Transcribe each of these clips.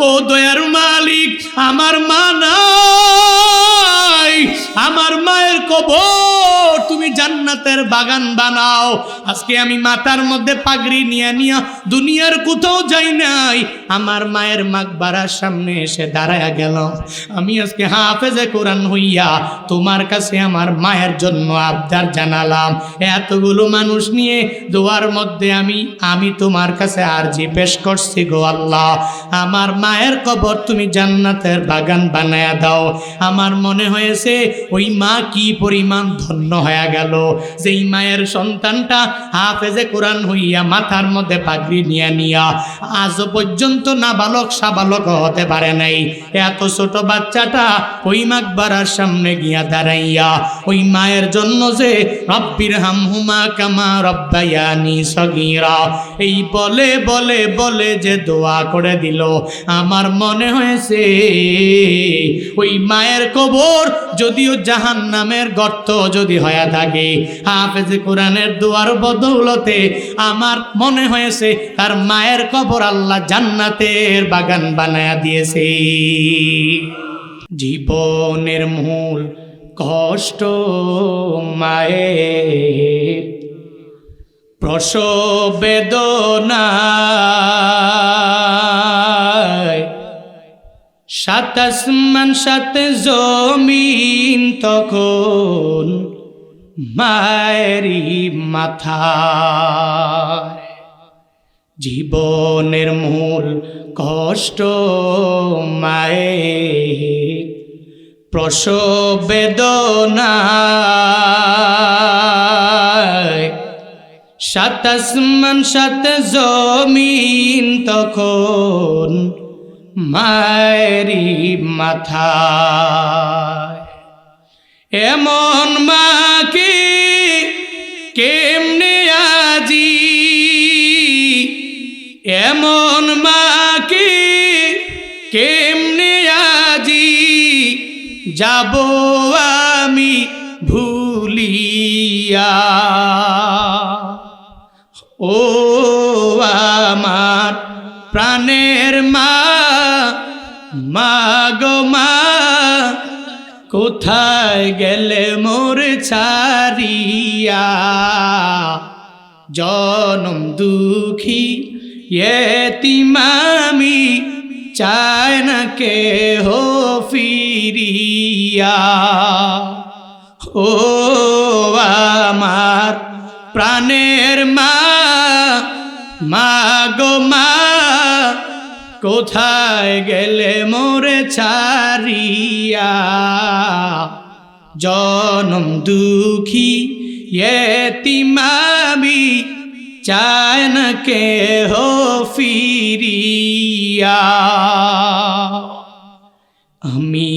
ও দয়ার মালিক, আমার মা নাই, আমার মায়ের কবর তুমি জান্নাতের বাগান বানাও। আজকে আমি মাথার মধ্যে পাগড়ি নিয়ে দুনিয়ার কোথাও যাই নাই, আমার মায়ের মাকবারার সামনে এসে দাঁড়ায়া গেল। আমি আজকে হাফেজে কোরআন হইয়া তোমার কাছে আমার মায়ের জন্য আবদার জানালাম। এতগুলো মানুষ নিয়ে দোয়ার মধ্যে আমি তোমার কাছে আরজি পেশ করছি গো আল্লাহ, আমার মায়ের কবর তুমি জান্নাতের বাগান বানায়া দাও। আমার মনে হয়েছে ওই মা কি পরিমাণ ধন্য হয়ে গেল, যেই মায়ের সন্তানটা হাফেজে কোরআন হইয়া মাথার মধ্যে পাগড়ি নিয়া আজ পর্যন্ত নাবালক সাবালক হতে পারে নাই। এত ছোট বাচ্চাটা ওই মাকবারার সামনে গিয়া দাঁড়াইয়া ওই মায়ের জন্য যে রব্বির হামহুমা কামা রব্বায়ানি সগীরা এই বলে বলে বলে যে দোয়া করে দিল, আমার মনে হয়েছে ওই মায়ের কবর যদিও জাহান্নামের গর্ত যদি হয়ে থাকে, হাফেজে কোরআনের দোয়ার বদৌলতে আমার মনে হয়েছে তার মায়ের কবর আল্লাহ জান্নাতের বাগান বানায়া দিয়েছে। জীবনের মূল কষ্ট মায়ের, প্রসব বেদনায়, সাত আসমান সাত জমিন তখন মায়েরই মাথায়। জীবনের মূল কষ্ট মায়ের, প্রসব বেদনায়, সাত আসমান সাত জমিন তখন মায়েরই মাথায়। এমন মাকে কেমনে আজি, এমন মাকে কেমনে আজি যাব আমি ভুলিয়া। ও আমার প্রাণের মা, মা গো মা, কোথায় গেলে মোর ছাড়িয়া। জনম দুঃখী এতিম আমি, চায় না কেহ ফিরিয়া। ও আমার প্রাণের মা, মা গো মা, কোথায় গেলে মোরে ছাড়িয়া। জনম দুঃখী এতিম আমি, চায় না কেহ ফিরিয়া। আমি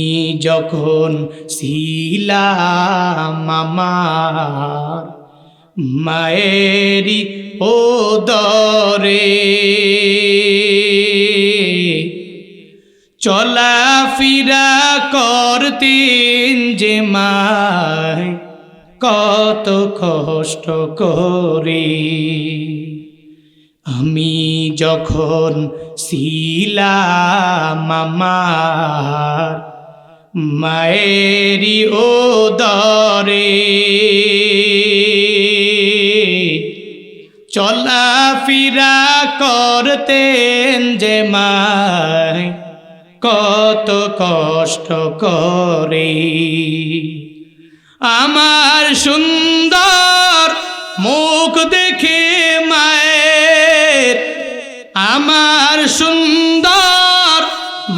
যখন ছিলাম আমার মায়েরই ওদরে, চলাফেরা করতেন যে মায় কত কষ্ট করে। আমি যখন ছিলাম আমার মায়েরই ওদরে, চলাফেরা করতেন যে মায় কত কষ্ট করে। আমার সুন্দর মুখ দেখে মায়ের, আমার সুন্দর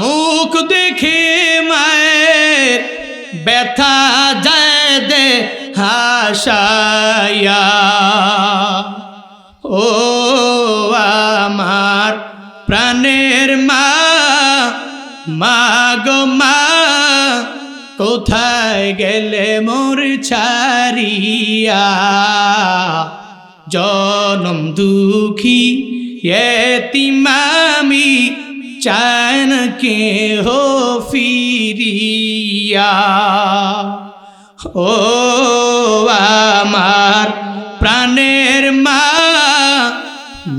মুখ দেখে মায়ের ব্যথা যায় দে হাসায়া। ও আমার প্রাণের মা, মা গো মা, কোথায় গেলে মোর ছাড়িয়া। জনম দুঃখী এতিম আমি, চায় না কেহ ফিরিয়া। ও আমার প্রাণের মা,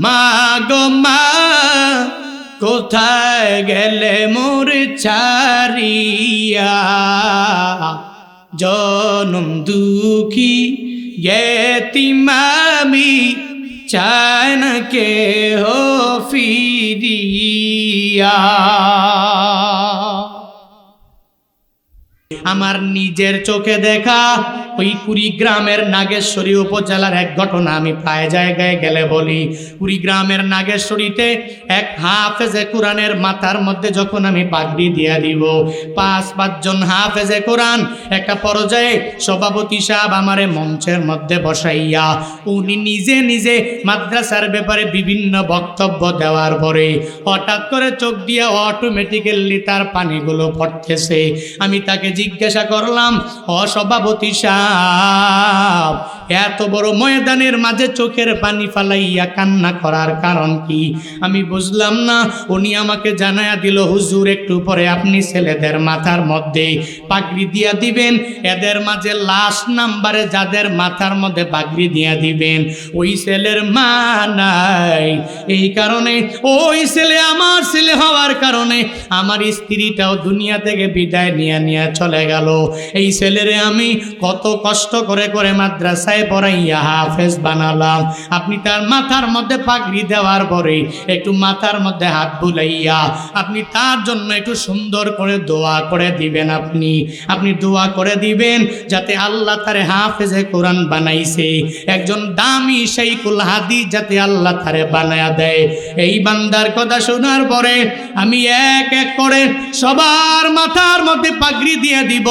মা গো মা, কোথায় গেলে মোর ছাড়িয়া, জনম দুঃখী ইয়েতিম আমি, চায় না কেহ ফিরিয়া। আমার নিজের চোখে দেখা ওই কুড়িগ্রামের নাগেশ্বরী উপজেলার এক ঘটনা আমি প্রায় জায়গায় গেলে বলি। কুড়িগ্রামের নাগেশ্বরীতে এক হাফেজে কোরআনের মাথার মধ্যে যখন আমি পাগড়ি দিয়া দিব, 5 জন হাফেজে কোরআন একটা পর্যায়ে সভাপতি সাহেব আমারে মঞ্চের মধ্যে বসাইয়া উনি নিজে নিজে মাদ্রাসার ব্যাপারে বিভিন্ন বক্তব্য দেওয়ার পরে হঠাৎ করে চোখ দিয়া অটোমেটিক্যালি তার পানিগুলো পড়তেছে। আমি তাকে জিজ্ঞাসা করলাম, সভাপতি সাহেব, এত বড় ময়দানের মাঝে চোখের পানি ফালাইয়া কান্না করার কারণ কি? আমি বুঝলাম না। উনি আমাকে জানায়া দিল, হুজুর একটু পরে আপনি ছেলেদের মাথার মধ্যে পাগড়ি দিয়া দিবেন, এদের মাঝে লাস্ট নাম্বারে যাদের মাথার মধ্যে পাগড়ি দিয়া দিবেন ওই ছেলের মা নাই। এই কারণে ওই ছেলে আমার ছেলে হওয়ার কারণে আমার স্ত্রীটাও দুনিয়া থেকে বিদায় নিয়ে চলে গেল। এই ছেলেরে আমি কত কষ্ট করে করে মাদ্রাসায় পড়াইয়া হাফেজ বানালাম। আপনি তার মাথার মধ্যে পাগড়ি দেওয়ার পরে একটু মাথার মধ্যে হাত বুলাইয়া আপনি তার জন্য একটু সুন্দর করে দোয়া করে দিবেন। আপনি দোয়া করে দিবেন যাতে আল্লাহ তারে হাফেজে কোরআন বানাইছে একজন দামি শাইখুল হাদিস যাতে আল্লাহ তারে বানায়া দেয়। এই বান্দার কথা শোনার পরে আমি এক এক করে সবার মাথার মধ্যে পাগড়ি দিয়ে দিব।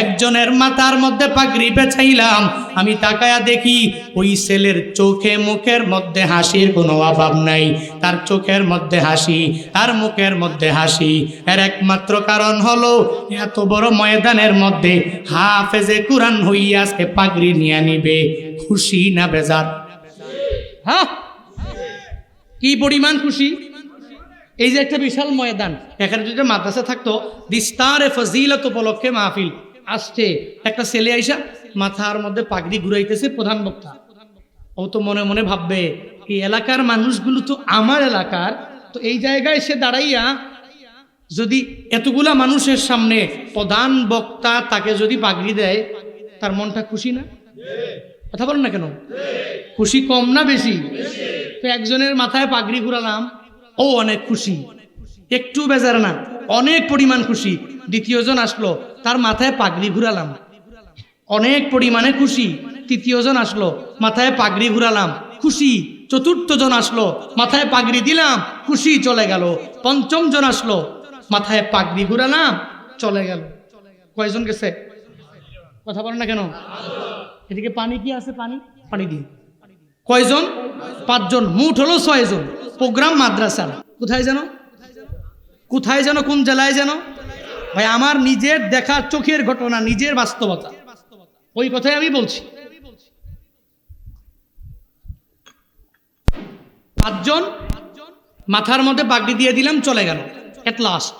একজনের মাথার মধ্যে পাগড়ি পেছাইলাম, আমি তাকায়া দেখি ওই ছেলের চোখে মুখের মধ্যে হাসির কোনো অভাব নাই। তার চোখের মধ্যে হাসি, তার মুখের মধ্যে হাসি। এর একমাত্র কারণ হলো এত বড় ময়দানের মধ্যে হাফেজে কোরআন হইয়া আজকে পাগড়ি নিয়ে নিবে। খুশি না বেজার? হ্যাঁ, কি পরিমাণ খুশি! এই যে একটা বিশাল ময়দান, এখানে যদি মাদ্রাসা থাকতো দিস্তারে ফজিলত উপলক্ষে মাহফিল আসছে, একটা ছেলে আইসা মাথার মধ্যে পাগড়ি ঘুরাইতেছে প্রধান বক্তা, ও তো মনে মনে ভাববে এই এলাকার মানুষগুলো তো আমার এলাকার, তো এই জায়গায় সে দাঁড়াইয়া যদি এতগুলা মানুষের সামনে প্রধান বক্তা তাকে যদি পাগড়ি দেয়, তার মনটা খুশি না? কথা বলেন না কেন? খুশি কম না বেশি? তো একজনের মাথায় পাগড়ি ঘুরালাম, ও অনেক খুশি, একটু বেজার না, অনেক পরিমাণ খুশি। দ্বিতীয়জন আসলো, তার মাথায় পাগড়ি ঘুরালাম, অনেক পরিমাণে খুশি। তৃতীয়জন আসলো, মাথায় পাগড়ি ঘুরালাম, খুশি। চতুর্থজন আসলো, মাথায় পাগড়ি দিলাম, খুশি, চলে গেল। পঞ্চম জন আসলো, মাথায় পাগড়ি ঘুরালাম, চলে গেল। কয়জন গেছে? কথা বলেন না কেন? এদিকে পানি কি আছে? পানি দিন। কয়জন? 5 জন, মোট হলো 6 জন। প্রোগ্রাম মাদ্রাসার কোথায় যেন, কোন জেলায় যেন? ভাই, আমার নিজের দেখার চোখের ঘটনা, নিজের বাস্তবতা, ওই কথাই আমি বলছি। 5 জন মাথার মধ্যে পাগড়ি দিয়ে দিলাম, চলে গেল। এট লাস্ট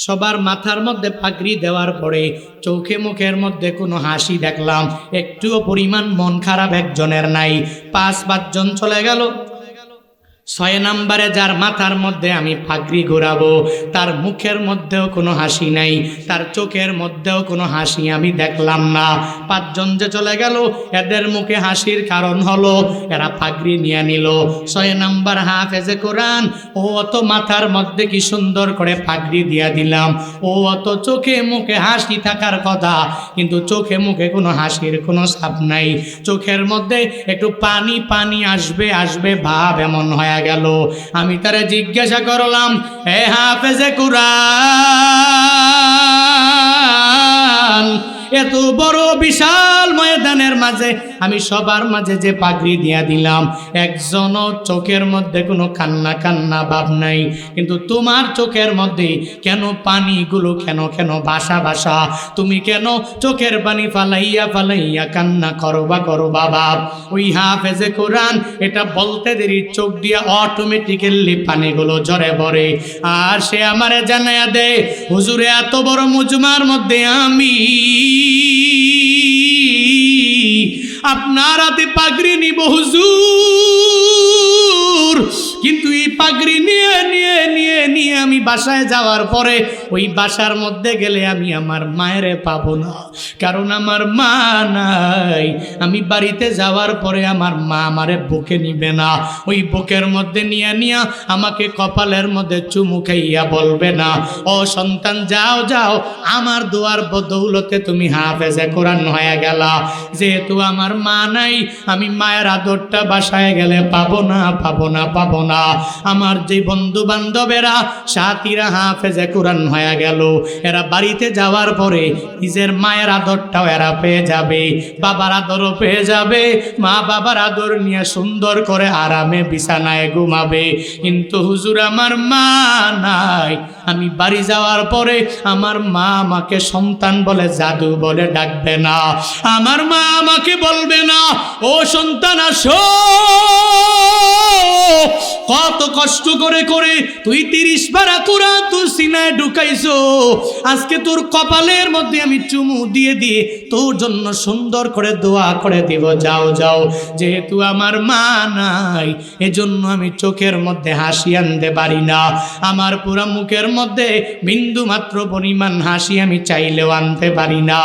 সবার মাথার মধ্যে পাগড়ি দেওয়ার পরে চোখে মুখের মধ্যে কোনো হাসি দেখলাম, একটুও পরিমাণ মন খারাপ একজনের নাই। 5 জন চলে গেল। 6 নম্বরে যার মাথার মধ্যে আমি পাগড়ি ঘোরাবো, তার মুখের মধ্যেও কোনো হাসি নাই, তার চোখের মধ্যেও কোনো হাসি আমি দেখলাম না। 5 জন যে চলে গেল, এদের মুখে হাসির কারণ হলো এরা পাগড়ি নিয়ে নিল। 6 নম্বর হাফেজে কোরআন, ও অত মাথার মধ্যে কি সুন্দর করে পাগড়ি দিয়া দিলাম, ও অত চোখে মুখে হাসি থাকার কথা, কিন্তু চোখে মুখে কোনো হাসির কোনো ছাপ নাই। চোখের মধ্যে একটু পানি আসবে ভাব এমন হয় গেল। আমি তারে জিজ্ঞাসা করলাম, এ হাফেজে কোরআন, এত বড় বিশাল ময়দানের মাঝে আমি সবার মাঝে যে পাগড়ি দিয়া দিলাম, একজনও চোখের মধ্যে কোনো কান্না ভাব নাই, কিন্তু তোমার চোখের মধ্যে কেন পানিগুলো কেন ভাষা? তুমি কেন চোখের পানি ফালাইয়া কান্না করো বাবা? ওই হাফেজে কোরআন এটা বলতে দেরি চোখ দিয়ে অটোমেটিক্যালি পানিগুলো ঝরে পড়ে, আর সে আমারে জানায়া দেয়, হুজুরে এত বড় মুজমার মধ্যে আমি আপনার হাতে পাগড়ি নিব হুজুর, কিন্তু এই পাগড়ি নিয়ে নিয়ে নিয়ে নিয়ে আমি বাসায় যাওয়ার পরে ওই বাসার মধ্যে গেলে আমি আমার মায়েরে পাবো না, কারণ আমার মা নাই। আমি বাড়িতে যাওয়ার পরে আমার মা আমারে বুকে নিবে না, ওই বুকের মধ্যে নিয়ে নিয়ে আমাকে কপালের মধ্যে চুমু খাইয়া বলবে না, ও সন্তান যাও যাও, আমার দোয়ার বদৌলতে তুমি হাফেজে কোরআন হয়ে গেলা। যেহেতু আমার মা নাই, আমি মায়ের আদরটা বাসায় গেলে পাবো না পাবো না পাবো না। আমার যে বন্ধু বান্ধবেরা সাথীরা হাফেজে কোরআন হয়ে গেল, এরা বাড়িতে যাওয়ার পরে নিজের মায়ের আদরটাও এরা পেয়ে যাবে, বাবার আদরও পেয়ে যাবে, মা বাবার আদর নিয়ে সুন্দর করে আরামে বিছানায় ঘুমাবে। কিন্তু হুজুর আমার মা নাই, আমি বাড়ি যাওয়ার পরে আমার মা আমাকে সন্তান বলে জাদু বলে ডাকবে না, আমার মা আমাকে বলবে না ও সন্তান আসো, কত কষ্ট করে করে তুই 30 পারা কোরআন তুই সিনায় ঢুকাইছো, আজকে তোর কপালের মধ্যে আমি চুমু দিয়ে দিয়ে তোর জন্য সুন্দর করে দোয়া করে দিব, যাও যাও। যেহেতু আমার মা নাই, এজন্য আমি চোখের মধ্যে হাসি আনতে পারি না, আমার পুরা মুখের মধ্যে বিন্দু মাত্র পরিমাণ হাসি আমি চাইলেও আনতে পারি না।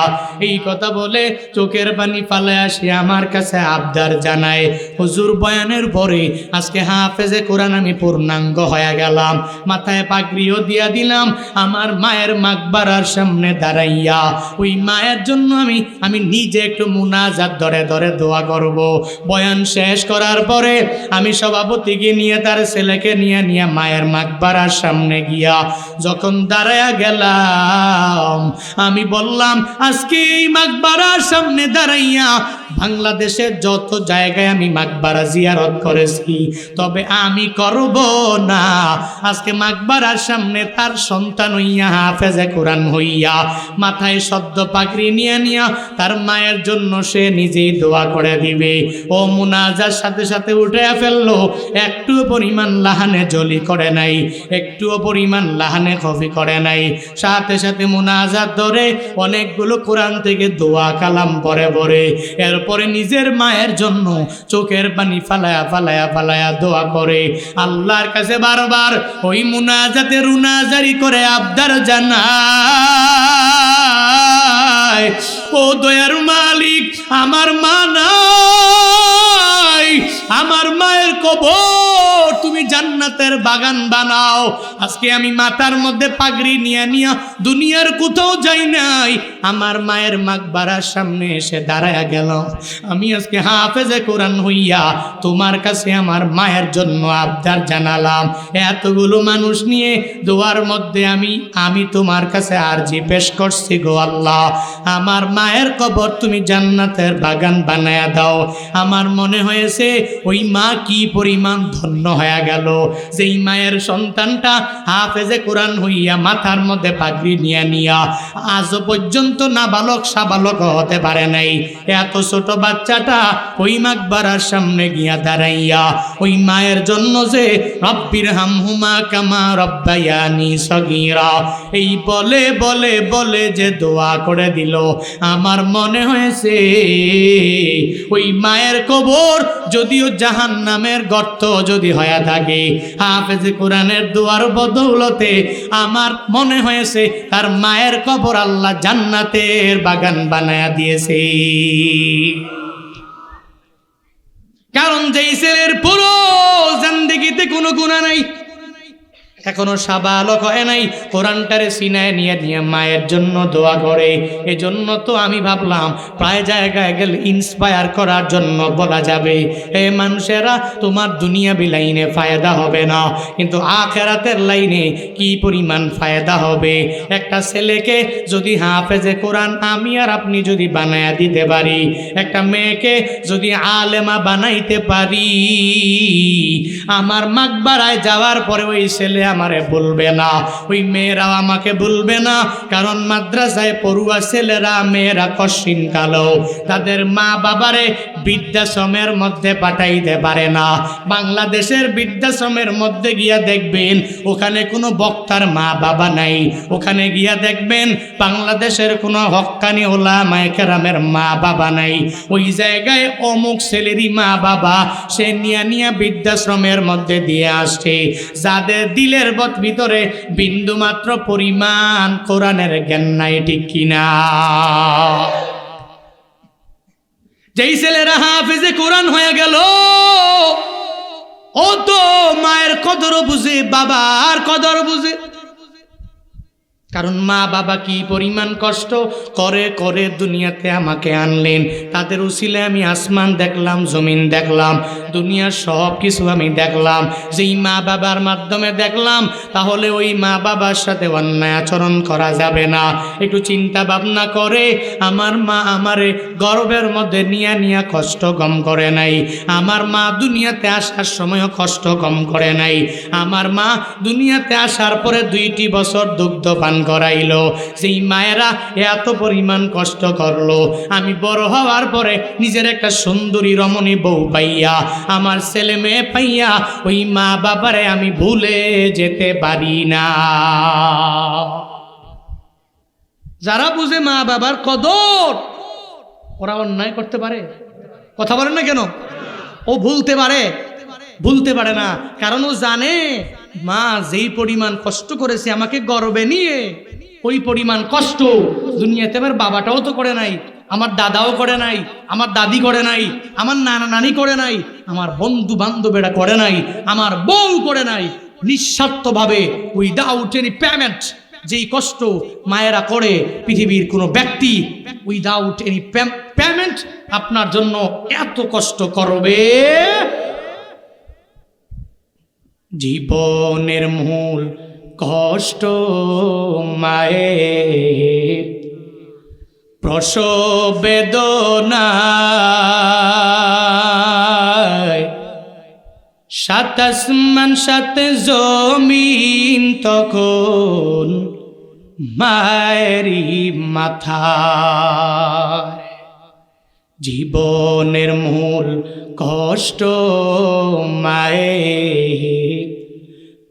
এই কথা বলে চোখের পানি ফালে আসে আমার কাছে আবদার জানায়, হুজুর বয়ানের পরে আজকে হাফেজে কোরআন আমি পূর্ণাঙ্গ হয়ে গেলাম, মাথায় পাগড়িও দিয়া দিলাম, আমার মায়ের মাকবারার সামনে দাঁড়াইয়া ওই মায়ের জন্য আমি নিজে একটু মুনাজাত ধরে ধরে দোয়া করব। বয়ান শেষ করার পরে আমি সভাপতিকে নিয়ে তার ছেলেকে নিয়ে নিয়ে মায়ের মাকবারার সামনে গিয়া যখন দাঁড়ায়া গেলাম, আমি বললাম আজকে এই মাকবারার সামনে দাঁড়াইয়া বাংলাদেশের যত জায়গায় আমি মাকবারা জিয়ারত করেছি, তবে আমি করব না আজকে মাকবারার সামনে তার সন্তান হইয়া হাফেজে কোরআন হইয়া মাথায় সদ্য পাগড়ি নিয়ে নিয়া তার মায়ের জন্য সে নিজেই দোয়া করে দিবে। ও মুনাজার সাথে সাথে উঠে ফেললো, একটুও পরিমাণ লাহানে জলি করে নাই, একটুও পরিমাণ লাহানে খফি করে নাই, সাথে সাথে মুনাজাত ধরে অনেকগুলো কোরআন থেকে দোয়া কালাম পরে পরে এরপরে নিজের মায়ের জন্য চোখের পানি ফালায়া ফালায়া ফালায়া দোয়া করে আল্লাহর কাছে বারবার ওই মুনাজাতে রুনাজারি করে আবদার জানায়, ও দয়ার মালিক আমার মা নাই, আমার মায়ের কবর তুমি জান্নাতের বাগান বানাও। আজকে আমি মাথার মধ্যে পাগড়ি নিয়ে নিয়ে দুনিয়ার কোথাও যাই নাই, আমার মায়ের মাকবারার সামনে এসে দাঁড়ায়া গেল, আমি আজকে হাফেজে কোরআন হইয়া তোমার কাছে আমার মায়ের জন্য আবদার জানালাম। এতগুলো মানুষ নিয়ে দোয়ার মধ্যে আমি তোমার কাছে আরজি পেশ করছি, গো আল্লাহ আমার মায়ের কবর তুমি জান্নাতের বাগান বানায়া দাও। আমার মনে হয়েছে ওই মা কি পরিমাণ ধন্য হয়ে গেল, যেই মায়ের সন্তানটা হাফেজে কোরআন হইয়া মাথার মধ্যে পাগড়ি নিয়ে নিয়া আজও পর্যন্ত নাবালক সাবালক হতে পারে নাই, এত ছোট বাচ্চাটা ওই মাকবারার সামনে গিয়া দাঁড়াইয়া ওই মায়ের জন্য যে রব্বির হামহুমা কামা রব্বায়ানি সগীরা এই বলে বলে বলে যে দোয়া করে দিল, আমার মনে হয়েছে ওই মায়ের কবর যদিও জাহান্নামের গর্ত যদি হয়ে থাকে, হাফেজে কোরআনের দোয়ার বদৌলতে আমার মনে হয়েছে তার মায়ের কবর আল্লাহ জান্নাতের বাগান বানায়া দিয়েছে। কারণ যেই ছেলের পুরো জিন্দেগিতে কোনো গুনাহ নাই, এখনো সাবালক হয় নাই, কোরআনটারে সিনায় নিয়ে নিয়ে মায়ের জন্য দোয়া করে। এজন্য তো আমি ভাবলাম প্রায় জায়গায় গেলে ইন্সপায়ার করার জন্য বলা যাবে, এ মানুষেরা তোমার দুনিয়াবি লাইনে ফায়দা হবে না, কিন্তু আখেরাতের লাইনে কি পরিমাণ ফায়দা হবে। একটা ছেলেকে যদি হাফেজে কোরআন আমি আর আপনি যদি বানায়া দিতে পারি, একটা মেয়েকে যদি আলেমা বানাইতে পারি, আমার মাকবারায় যাওয়ার পরে ওই ছেলে আমারে বলবে না, ওই মেয়েরাও আমাকে বলবে না, কারণ মাদ্রাসায় পড়ুয়া ছেলেরা মেয়েরা কশিন কালো, তাদের মা বাবারে বৃদ্ধাশ্রমের মধ্যে পাঠাইতে পারে না। বাংলাদেশের বৃদ্ধাশ্রমের মধ্যে গিয়া দেখবেন ওখানে কোনো বক্তার মা বাবা নাই, ওখানে গিয়া দেখবেন বাংলাদেশের কোনো হক্কানি ওলামায়ে কেরামের মা বাবা নাই। ওই জায়গায় অমুক ছেলেরই মা বাবা সে নিয়া বৃদ্ধাশ্রমের মধ্যে দিয়ে আসছে, যাদের দিলের ভিতরে বিন্দু মাত্র পরিমাণ কোরআনের জ্ঞান নাই, ঠিক কিনা? যেই ছেলেরা হাফেজে কোরআন হয়ে গেল ও তো মায়ের কদরও বুঝে, বাবার কদর বুঝে, কারণ মা বাবা কি পরিমাণ কষ্ট করে করে দুনিয়াতে আমাকে আনলেন, তাদের উসিলায় আমি আসমান দেখলাম, জমিন দেখলাম, দুনিয়ার সব কিছু আমি দেখলাম। যেই মা বাবার মাধ্যমে দেখলাম, তাহলে ওই মা বাবার সাথে অন্যায় আচরণ করা যাবে না। একটু চিন্তা ভাবনা করে, আমার মা আমারে গর্ভের মধ্যে নিয়া কষ্ট কম করে নাই, আমার মা দুনিয়াতে আসার সময়ও কষ্ট কম করে নাই, আমার মা দুনিয়াতে আসার পরে 2টি বছর দুগ্ধ পান করাইলো। যেই মায়েরা এত পরিমাণ কষ্ট করলো, আমি বড় হওয়ার পরে নিজের একটা সুন্দরী রমণী বউ পাইয়া, আমার ছেলে মেয়ে পাইয়া, ওই মা বাবারে আমি ভুলে যেতে পারি না। যারা বুঝে মা বাবার কদর, ওরা অন্যায় করতে পারে? কথা বলেন না কেন? ও ভুলতে পারে না, কারণ ও জানে মা যেই পরিমাণ কষ্ট করেছে আমাকে গর্বে নিয়ে, ওই পরিমাণ কষ্ট দুনিয়াতে আমার বাবাটাও তো করে নাই, আমার দাদাও করে নাই, আমার দাদি করে নাই, আমার নানা নানি করে নাই, আমার বন্ধু বান্ধবেরা করে নাই, আমার বউ করে নাই। নিঃস্বার্থভাবে উইদাউট এনি পেমেন্ট যেই কষ্ট মায়েরা করে, পৃথিবীর কোনো ব্যক্তি উইদাউট এনি পেমেন্ট আপনার জন্য এত কষ্ট করবে। জীবনের মূল কষ্ট মায়ের, প্রসব বেদনায়, সাত আসমান সাত জমিন তখন মায়েরই মাথায়। জীবনের মূল কষ্ট মায়ের,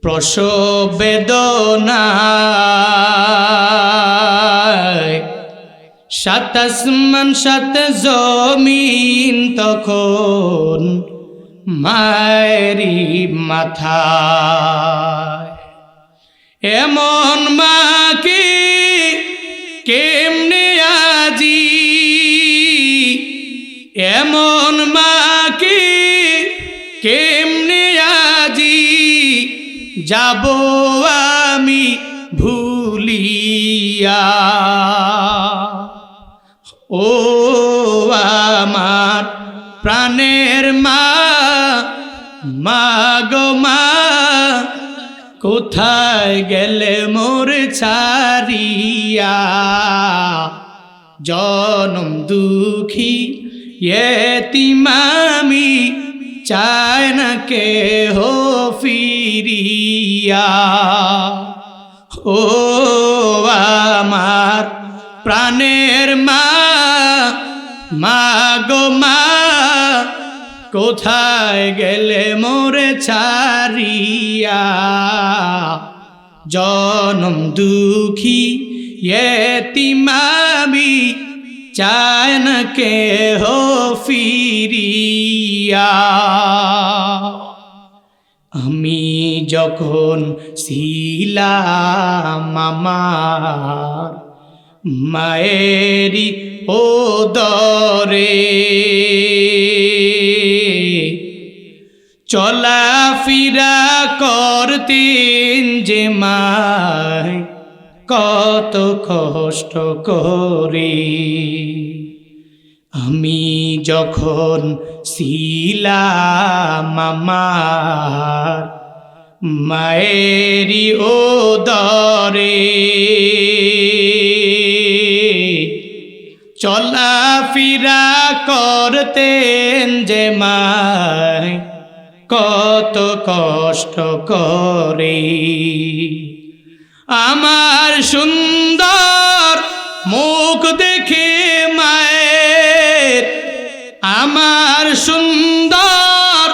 প্রসব বেদনায়, সাত আসমান সাত জমিন তখন মায়েরই মাথায়। এমন মাকে কেমনে আজি, এমন মাকে কেমনে আজি যাব আমি ভুলিয়া। ও আমার প্রাণের মা, মা গো মা, কোথায় গেলে মোর ছাড়িয়া। জনম দুঃখী এতিম আমি, চায় না কেহ ফিরিয়া। ও আমার প্রাণের মা, মা গো মা, কোথায় গেলে মোরে ছাড়িয়া। জনম দুঃখী এতিম আমি, চায় না কেহ ফিরিয়া। আমি যখন ছিলাম আমার মায়েরি ওদরে, চলাফেরা করতেন যে মায় কত কষ্ট করে। আমি যখন ছিলাম আমার মায়েরি ওদরে, চলাফেরা করতেন যে মায় কত কষ্ট করে। আমার সুন্দর মুখ দেখে মায়ের, আমার সুন্দর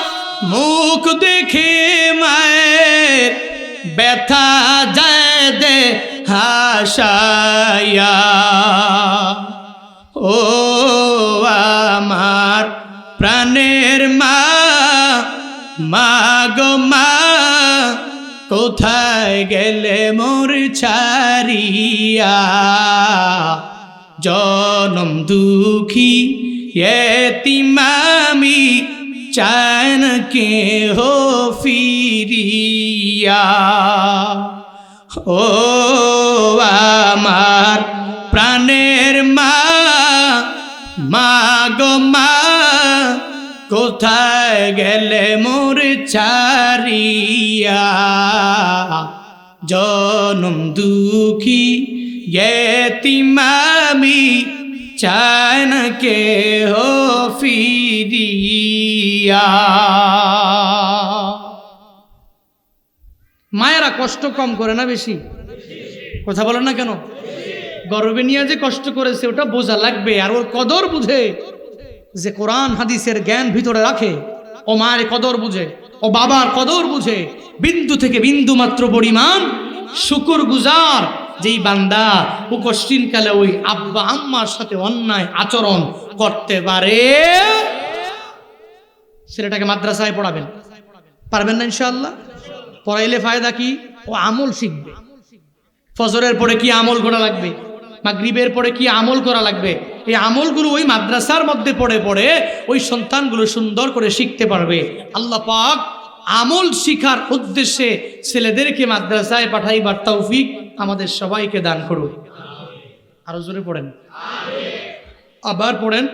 মুখ দেখে মায়ের ব্যথা যায় দে হাসায়া। ও আমার প্রাণের মা, মা গো মা, কোথায় গেলে মোর ছাড়িয়া। জনম দুঃখী এতিম আমি, চায় না কেহ ফিরিয়া। ও আমার প্রাণের মা, মা গো মা, কোথায় গেলে মোর ছাড়িয়া। জনম দুঃখী এতিম আমি, চায় না কেহ ফিরিয়া। মায়েরা কষ্ট কম করে না বেশি? কথা বলেন না কেন? গর্বে নিয়ে যে কষ্ট করেছে ওটা বোঝা লাগবে, আর ওর কদর বুঝে যে কোরআন হাদিসের জ্ঞান ভিতরে রাখে, ও মায়ের কদর বুঝে, ও বাবার কদর বুঝে, বিন্দু থেকে বিন্দু মাত্র পরিমাণ শুকর গুজার যেই বান্দা ও কষ্টিনকালে ওই আব্বা আম্মার সাথে অন্যায় আচরণ করতে পারে, ছেলেটাকে মাদ্রাসায় পড়াবেন, পারবেন না ইনশাআল্লাহ? পড়াইলে ফায়দা কি? ও আমল শিখবে। ফজরের পরে কি আমল করা লাগবে, মাগরিবের পরে কি আমল করা লাগবে, এই আমলগুলো ওই মাদ্রাসার মধ্যে পড়ে পড়ে ওই সন্তানগুলো সুন্দর করে শিখতে পারবে। আল্লাহ পাক আমল শিখার উদ্দেশ্যে ছেলেদেরকে মাদ্রাসায় পাঠাইবার তৌফিক আমাদের সবাইকে দান করুন। আরো জোরে পড়েন, আবার পড়েন।